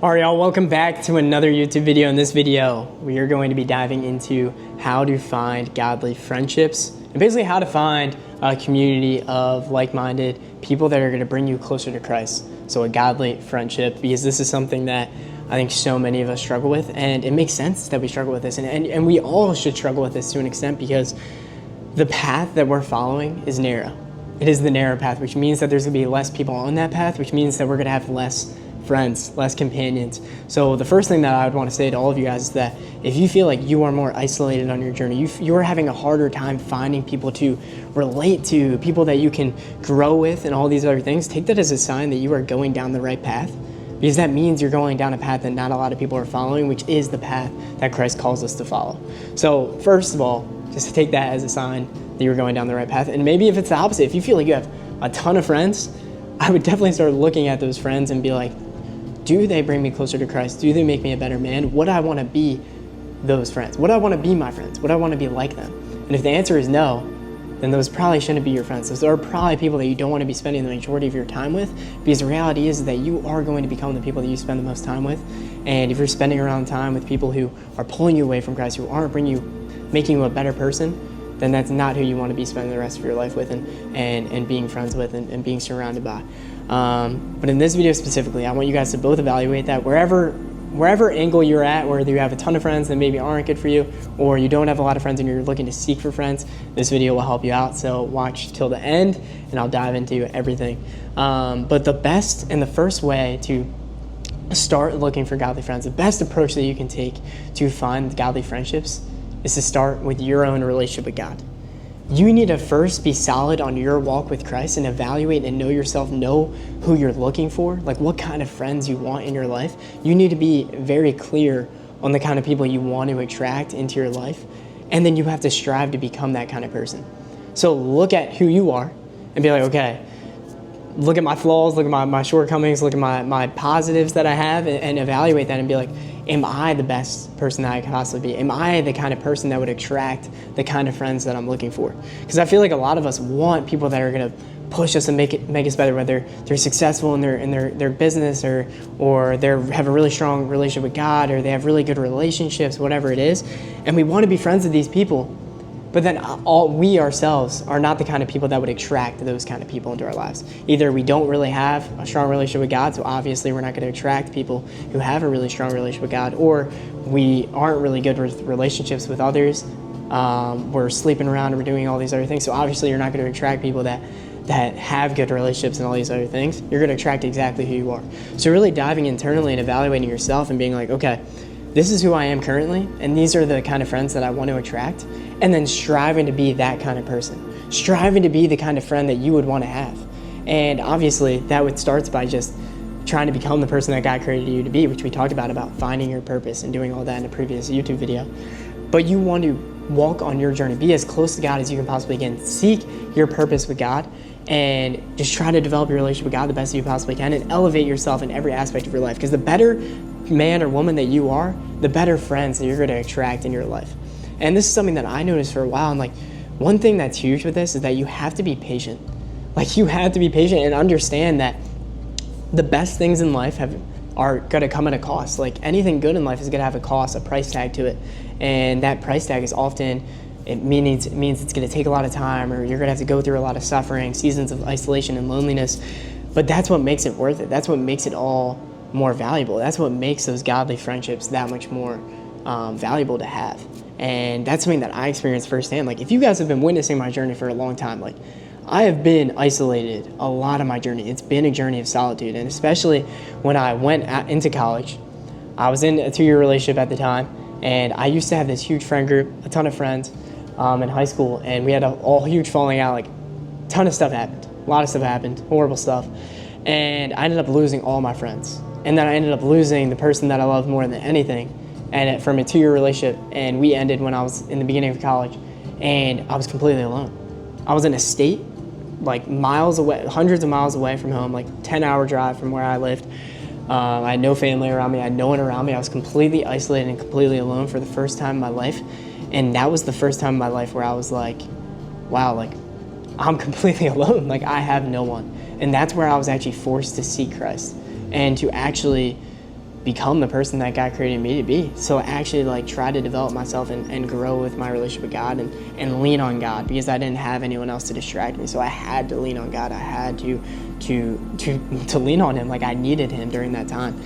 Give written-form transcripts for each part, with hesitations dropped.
All right, y'all, welcome back to another YouTube video. In this video, we are going to be diving into how to find godly friendships and basically how to find a community of like-minded people that are going to bring you closer to Christ. So a godly friendship, because this is something that I think so many of us struggle with, and it makes sense that we struggle with this, and we all should struggle with this to an extent, because the path that we're following is narrow. It is the narrow path, which means that there's going to be less people on that path, which means that we're going to have less friends, less companions. So the first thing that I would want to say to all of you guys is that if you feel like you are more isolated on your journey, you are having a harder time finding people to relate to, people that you can grow with and all these other things, take that as a sign that you are going down the right path, because that means you're going down a path that not a lot of people are following, which is the path that Christ calls us to follow. So first of all, just take that as a sign that you're going down the right path. And maybe if it's the opposite, if you feel like you have a ton of friends, I would definitely start looking at those friends and be like, do they bring me closer to Christ? Do they make me a better man? Would I want to be those friends? Would I want to be my friends? Would I want to be like them? And if the answer is no, then those probably shouldn't be your friends. Those are probably people that you don't want to be spending the majority of your time with, because the reality is that you are going to become the people that you spend the most time with. And if you're spending around time with people who are pulling you away from Christ, who aren't making you a better person, then that's not who you want to be spending the rest of your life with and being friends with and being surrounded by. But in this video specifically, I want you guys to both evaluate that wherever angle you're at, whether you have a ton of friends that maybe aren't good for you, or you don't have a lot of friends and you're looking to seek for friends, this video will help you out. So watch till the end and I'll dive into everything. But the best and the first way to start looking for godly friends, the best approach that you can take to find godly friendships is to start with your own relationship with God. You need to first be solid on your walk with Christ and evaluate and know yourself, know who you're looking for, like what kind of friends you want in your life. You need to be very clear on the kind of people you want to attract into your life, and then you have to strive to become that kind of person. So look at who you are and be like, okay, look at my flaws, look at my shortcomings, look at my positives that I have, and evaluate that and be like, am I the best person that I could possibly be? Am I the kind of person that would attract the kind of friends that I'm looking for? Because I feel like a lot of us want people that are going to push us and make us better, whether they're successful in their business or they have a really strong relationship with God, or they have really good relationships, whatever it is. And we want to be friends with these people. But then we ourselves are not the kind of people that would attract those kind of people into our lives. Either we don't really have a strong relationship with God, so obviously we're not going to attract people who have a really strong relationship with God, or we aren't really good with relationships with others. We're sleeping around and we're doing all these other things, so obviously you're not going to attract people that have good relationships and all these other things. You're going to attract exactly who you are. So really diving internally and evaluating yourself and being like, okay, this is who I am currently, and these are the kind of friends that I want to attract, and then striving to be that kind of person, striving to be the kind of friend that you would want to have. And obviously that starts by just trying to become the person that God created you to be, which we talked about finding your purpose and doing all that in a previous YouTube video. But you want to walk on your journey, be as close to God as you can possibly get, seek your purpose with God, and just try to develop your relationship with God the best you possibly can, and elevate yourself in every aspect of your life. Because the better man or woman that you are, the better friends that you're going to attract in your life. And this is something that I noticed for a while. And like, one thing that's huge with this is that you have to be patient. Like, you have to be patient and understand that the best things in life are going to come at a cost. Like, anything good in life is going to have a cost, a price tag to it. And that price tag is often, it means it's going to take a lot of time, or you're going to have to go through a lot of suffering, seasons of isolation and loneliness. But that's what makes it worth it. That's what makes it all more valuable. That's what makes those godly friendships that much more valuable to have. And that's something that I experienced firsthand. Like, if you guys have been witnessing my journey for a long time, like, I have been isolated a lot of my journey. It's been a journey of solitude. And especially when I went into college, I was in a 2-year relationship at the time, and I used to have this huge friend group, a ton of friends in high school, and we had a huge falling out. Like, a ton of stuff happened. A lot of stuff happened, horrible stuff. And I ended up losing all my friends. And then I ended up losing the person that I loved more than anything, and from a 2-year relationship. And we ended when I was in the beginning of college, and I was completely alone. I was in a state like miles away, hundreds of miles away from home, like 10-hour drive from where I lived. I had no family around me. I had no one around me. I was completely isolated and completely alone for the first time in my life. And that was the first time in my life where I was like, wow, like, I'm completely alone. Like, I have no one. And that's where I was actually forced to seek Christ and to actually become the person that God created me to be. So I actually like try to develop myself and grow with my relationship with God and lean on God, because I didn't have anyone else to distract me. So I had to lean on God. I had to lean on him. Like I needed him during that time.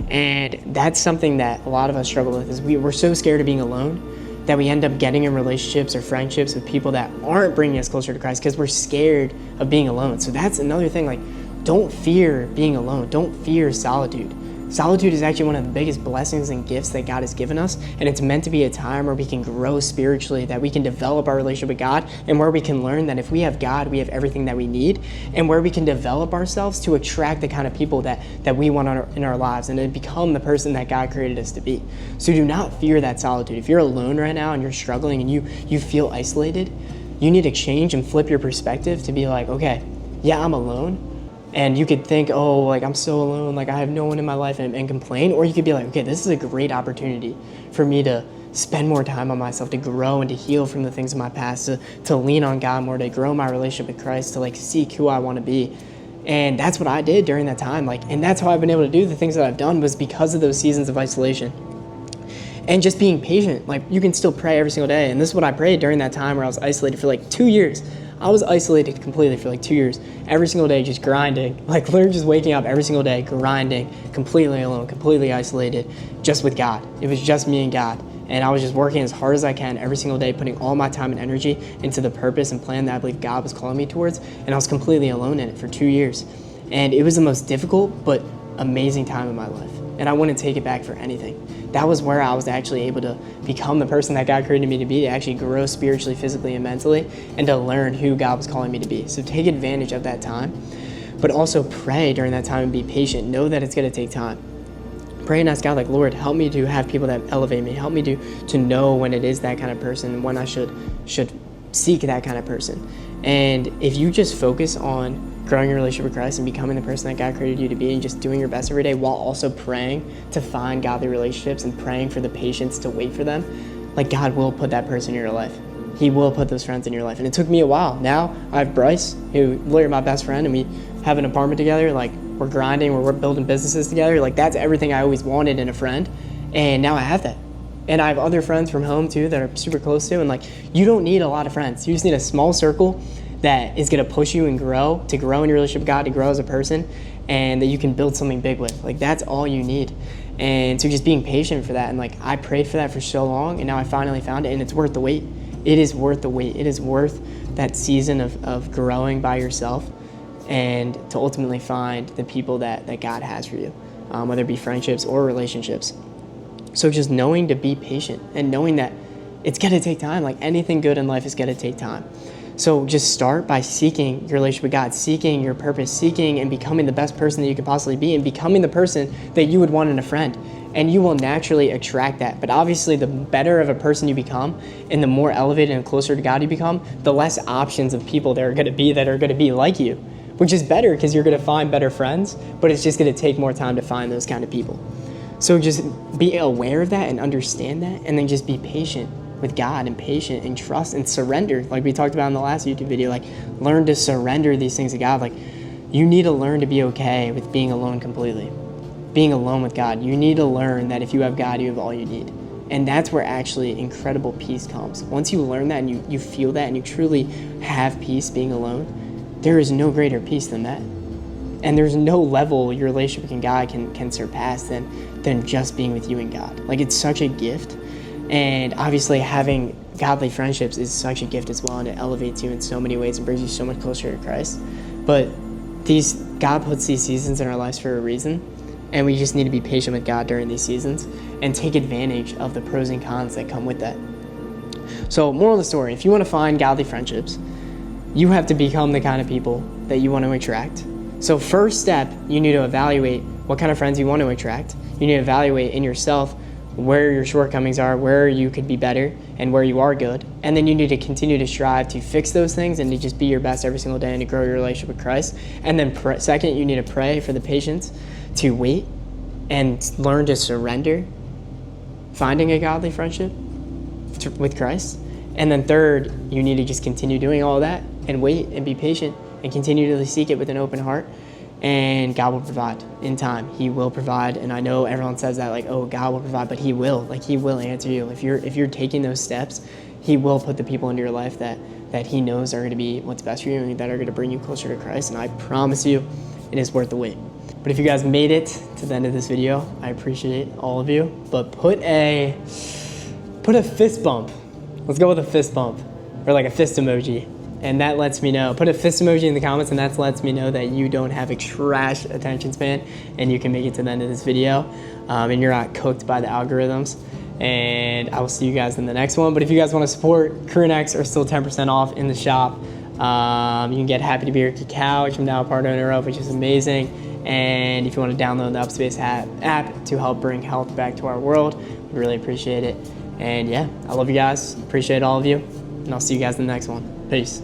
And that's something that a lot of us struggle with, is we're so scared of being alone that we end up getting in relationships or friendships with people that aren't bringing us closer to Christ because we're scared of being alone. So that's another thing. Like, don't fear being alone. Don't fear solitude. Solitude is actually one of the biggest blessings and gifts that God has given us, and it's meant to be a time where we can grow spiritually, that we can develop our relationship with God, and where we can learn that if we have God, we have everything that we need, and where we can develop ourselves to attract the kind of people that we want in our lives, and to become the person that God created us to be. So do not fear that solitude. If you're alone right now and you're struggling and you feel isolated, you need to change and flip your perspective to be like, okay, yeah, I'm alone. And you could think, oh, like I'm so alone, like I have no one in my life, and complain. Or you could be like, okay, this is a great opportunity for me to spend more time on myself, to grow and to heal from the things of my past, to lean on God more, to grow my relationship with Christ, to like seek who I want to be. And that's what I did during that time. Like, and that's how I've been able to do the things that I've done, was because of those seasons of isolation. And just being patient. Like, you can still pray every single day. And this is what I prayed during that time where I was isolated for like 2 years. I was isolated completely for like 2 years. Every single day, just grinding. Like, literally just waking up every single day, grinding, completely alone, completely isolated, just with God. It was just me and God. And I was just working as hard as I can every single day, putting all my time and energy into the purpose and plan that I believe God was calling me towards. And I was completely alone in it for 2 years. And it was the most difficult but amazing time in my life. And I wouldn't take it back for anything. That was where I was actually able to become the person that God created me to be, to actually grow spiritually, physically, and mentally, and to learn who God was calling me to be. So take advantage of that time, but also pray during that time and be patient. Know that it's going to take time. Pray and ask God, like, Lord, help me to have people that elevate me. Help me to know when it is that kind of person and when I should seek that kind of person. And if you just focus on growing your relationship with Christ and becoming the person that God created you to be, and just doing your best every day while also praying to find godly relationships and praying for the patience to wait for them, like, God will put that person in your life. He will put those friends in your life. And it took me a while. Now I have Bryce, who literally my best friend, and we have an apartment together. Like, we're grinding, we're building businesses together. Like, that's everything I always wanted in a friend. And now I have that. And I have other friends from home too that are super close to. And like, you don't need a lot of friends. You just need a small circle that is going to push you and grow in your relationship with God, to grow as a person, and that you can build something big with. Like, that's all you need. And so just being patient for that. And like, I prayed for that for so long, and now I finally found it, and it's worth the wait. It is worth the wait. It is worth that season of growing by yourself, and to ultimately find the people that God has for you, whether it be friendships or relationships. So just knowing to be patient, and knowing that it's going to take time. Like, anything good in life is going to take time. So just start by seeking your relationship with God, seeking your purpose, seeking and becoming the best person that you can possibly be, and becoming the person that you would want in a friend. And you will naturally attract that. But obviously, the better of a person you become, and the more elevated and closer to God you become, the less options of people there are going to be like you, which is better, because you're going to find better friends, but it's just going to take more time to find those kind of people. So just be aware of that and understand that, and then just be patient with God, and patient and trust and surrender, like we talked about in the last YouTube video. Like, learn to surrender these things to God. Like, you need to learn to be okay with being alone completely, being alone with God. You need to learn that if you have God, you have all you need. And that's where actually incredible peace comes. Once you learn that and you feel that and you truly have peace being alone, there is no greater peace than that. And there's no level your relationship with God can surpass than just being with you and God. Like, it's such a gift. And obviously, having godly friendships is such a gift as well, and it elevates you in so many ways and brings you so much closer to Christ. But God puts these seasons in our lives for a reason, and we just need to be patient with God during these seasons and take advantage of the pros and cons that come with that. So, moral of the story, if you want to find godly friendships, you have to become the kind of people that you want to attract. So first step, you need to evaluate what kind of friends you want to attract. You need to evaluate in yourself where your shortcomings are, where you could be better, and where you are good. And then you need to continue to strive to fix those things and to just be your best every single day and to grow your relationship with Christ. And then second, you need to pray for the patience to wait and learn to surrender, finding a godly friendship with Christ. And then third, you need to just continue doing all that and wait and be patient and continue to seek it with an open heart. and God will provide in time. He will provide. And I know everyone says that, like, oh, God will provide, but he will. Like, he will answer you. If you're taking those steps, he will put the people into your life that he knows are going to be what's best for you and that are going to bring you closer to Christ. And I promise you, it is worth the wait. But if you guys made it to the end of this video, I appreciate all of you. But put a fist bump. Let's go with a fist bump, or like a fist emoji. And that lets me know. Put a fist emoji in the comments, and that lets me know that you don't have a trash attention span and you can make it to the end of this video, and you're not cooked by the algorithms. And I will see you guys in the next one. But if you guys want to support Crew Next, are still 10% off in the shop. You can get Happy to Be Your Cacao, which I'm now a part owner of, which is amazing. And if you want to download the Upspace app to help bring health back to our world, we really appreciate it. And yeah, I love you guys. Appreciate all of you. And I'll see you guys in the next one. Peace.